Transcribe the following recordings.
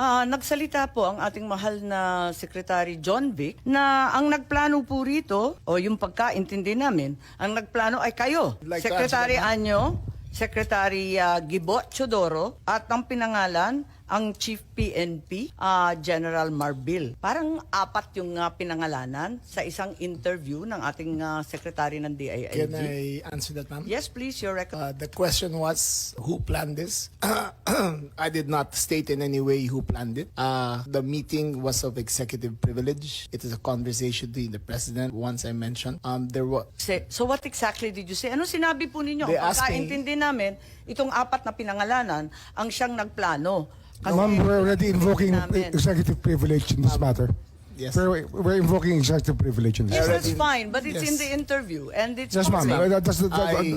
Nagsalita po ang ating mahal na Secretary John Vic na ang nagplano po rito, o yung pagkaintindi namin, ang nagplano ay kayo, Like to Secretary answer that, Anyo, Secretary Gibo Chodoro, at ang pinangalan, ang Chief PNP, General Marbil. Parang apat yung pinangalanan sa isang interview ng ating Secretary ng DILG. Can I answer that, ma'am? Yes, please, your record. The question was, who planned this? I did not state in any way who planned it. The meeting was of executive privilege. It is a conversation between the president, once I mentioned. There was... So what exactly did you say? Ano sinabi po ninyo? They Ang asked me- pagkaintindi namin, itong apat na pinangalanan, ang siyang nagplano. Kasi Ma'am, we're already invoking namin. executive privilege in this matter. Yes. We're invoking executive privilege in this Yes, matter. that's fine, but it's Yes. in the interview, and it's Yes, ma'am. public.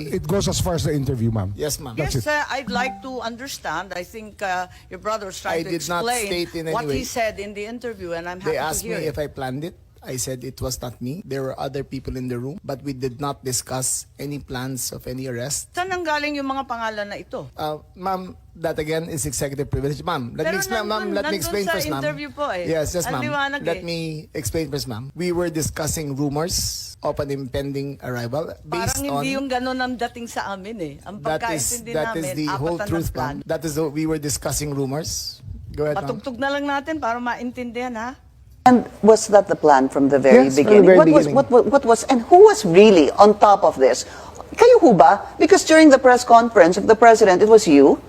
It goes as far as the interview, ma'am. Yes, ma'am. That's Yes, it. I'd like to understand. I think your brother was trying I to did not explain state in any what he way. said in the interview, and I'm happy They to asked hear me it. if I planned it. I said it was not me. There were other people in the room, but we did not discuss any plans of any arrest. Saan nanggaling yung mga pangalan na ito? Ma'am, that again is executive privilege. Ma'am, let Pero me explain, ma'am. nandun- Let me nandun explain sa first, ma'am. interview po eh. Yes, yes, Ang ma'am. liwanag Let eh. me explain first, ma'am. We were discussing rumors of an impending arrival based Parang on... hindi yung ganun ang dating sa amin eh. Ang That pagkaintindi is namin, the whole apat ang truth, nagplano. ma'am. That is we were discussing rumors. Go ahead, ma'am. Patugtog na lang natin para maintindihan ha. And was that the plan from the very Yes, from the beginning? very What beginning. what was, and who was really on top of this? Kayo ho ba? Because during the press conference of the president, it was you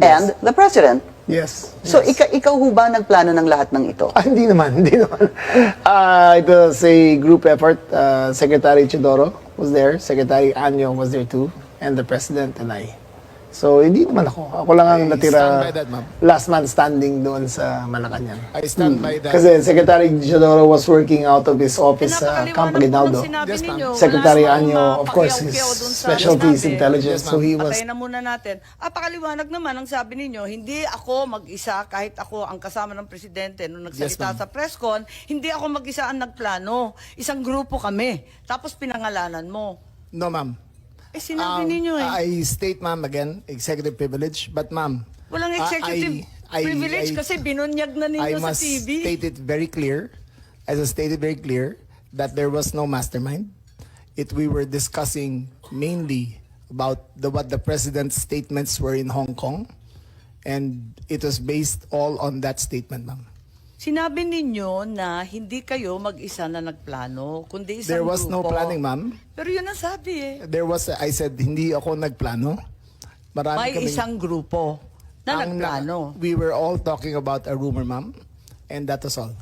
and the president. Yes. So yes. ikaw ho ba nagplano ng lahat ng ito? Hindi naman, hindi naman. It was a group effort. Secretary Chodoro was there, Secretary Anyo was there too, and the President and I. So, hindi naman ako. Ako lang ang I natira stand by that, ma'am. last man standing doon sa Malacanang. I stand by that. Kasi Secretary Chodoro was working out of his office sa Pinapakaliwanag Camp po ng Aguinaldo. sinabi Yes, ma'am. ninyo. Secretary Wala Anyo, namang of course, his pakiyaw-kiyaw dun sa specialty is sinabi. intelligence. Yes, So he was... Patayin na muna natin. Pakaliwanag naman ang sabi ninyo, hindi ako mag-isa kahit ako ang kasama ng presidente nung nagsalita Yes, ma'am. sa presscon, hindi ako mag-isa ang nagplano. Isang grupo kami. Tapos pinangalanan mo. No, ma'am. Sinabi ninyo eh. I state, ma'am, again, executive privilege. But, ma'am, Walang executive privilege kasi binunyag na I ninyo sa must TV. state it very clear, as I stated very clear, that there was no mastermind. We were discussing mainly about what the president's statements were in Hong Kong, and it was based all on that statement, ma'am. Sinabi ninyo na hindi kayo mag-isa na nagplano, kundi isang There was no grupo. planning, ma'am. Pero yun ang sabi eh. I said, hindi ako nagplano. Marami May kaming- isang grupo na ang- nagplano. We were all talking about a rumor, ma'am, and that was all.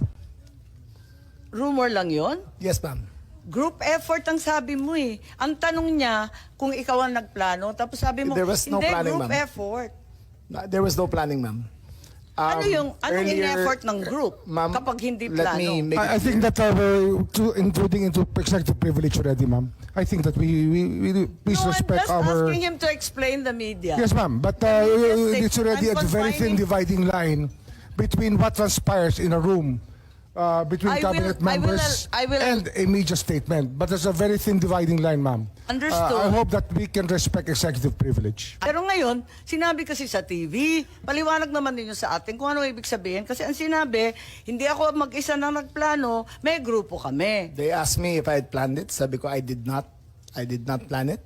Rumor lang yon. Yes, ma'am. Group effort ang sabi mo eh. Ang tanong niya kung ikaw ang nagplano, tapos sabi mo, There was no hindi, planning, group ma'am. effort. There was no planning, ma'am. Anong Earlier- in-effort ng group Ma'am, kapag hindi let plano? me make I think that we're intruding into executive privilege already, ma'am. I think that we please No, I'm respect just our... asking him to explain the media. Yes, ma'am. But Yes, it's already I'm a very thin confining- dividing line between what transpires in a room between I cabinet will- members I will- and a media statement. But there's a very thin dividing line, ma'am. Understood. I hope that we can respect executive privilege. Pero ngayon, sinabi kasi sa TV, paliwanag naman ninyo sa atin kung ano ibig sabihin. Kasi ang sinabi, hindi ako mag-isa na nagplano, may grupo kami. They asked me if I had planned it. Sabi ko, I did not. I did not plan it.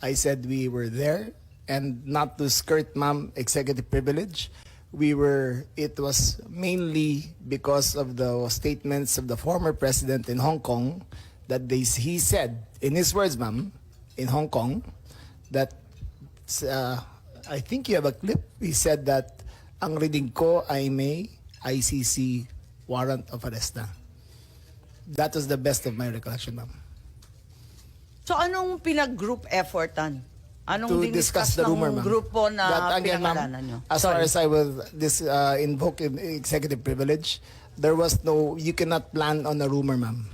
I said we were there, and not to skirt, ma'am, executive privilege. It was mainly because of the statements of the former president in Hong Kong that he said, in his words, ma'am, in Hong Kong, that, I think you have a clip, he said that, ang reading ko ay may ICC warrant of arrest na. That was the best of my recollection, ma'am. So anong pinag-group effortan? To Anong discuss diniscuss the rumor, ng ma'am. grupo na That, again, ma'am, pinangalanan nyo? as far as I will invoke executive privilege, there was no, you cannot plan on a rumor, ma'am.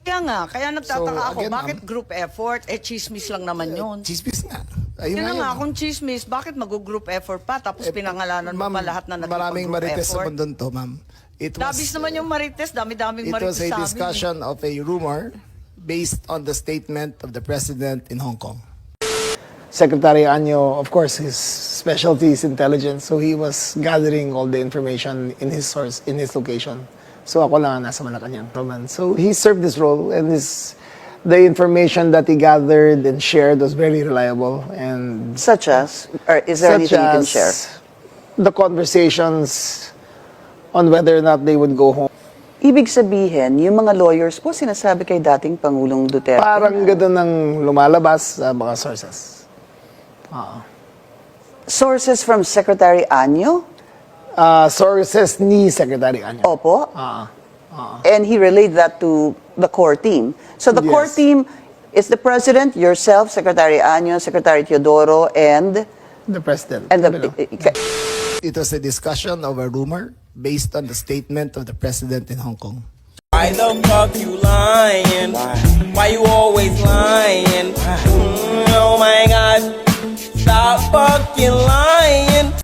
Kaya nga, kaya nagtataka So, ako, again, bakit ma'am, group effort? Chismis lang naman yun. Chismis nga. Ayun Yun na nga, yun. kung chismis, bakit mag-group effort pa? Tapos pinangalanan mo Ma'am, pa lahat na maraming nag-group marites sa effort. mundo to, ma'am. Dabis naman yung marites, dami-daming It marites was a sa amin. discussion of a rumor based on the statement of the president in Hong Kong. Secretary Anyo, of course, his specialty is intelligence, so he was gathering all the information in his source, in his location. So ako lang ang nasa Malacanang. So he served this role, and the information that he gathered and shared was very reliable. And Such as? Or is there such anything you can as share? the conversations on whether or not they would go home. Ibig sabihin, yung mga lawyers po sinasabi kay dating Pangulong Duterte. Parang gano'n ang lumalabas sa mga sources. Sources from Secretary Anyo? Sources ni Secretary Anyo. Opo. And he relayed that to the core team. So the core Yes. team is the President, yourself, Secretary Anyo, Secretary Teodoro, and The President. the It was a discussion of a rumor based on the statement of the President in Hong Kong. Why the fuck you lying? Why you always lying? Oh my god, stop fucking lying.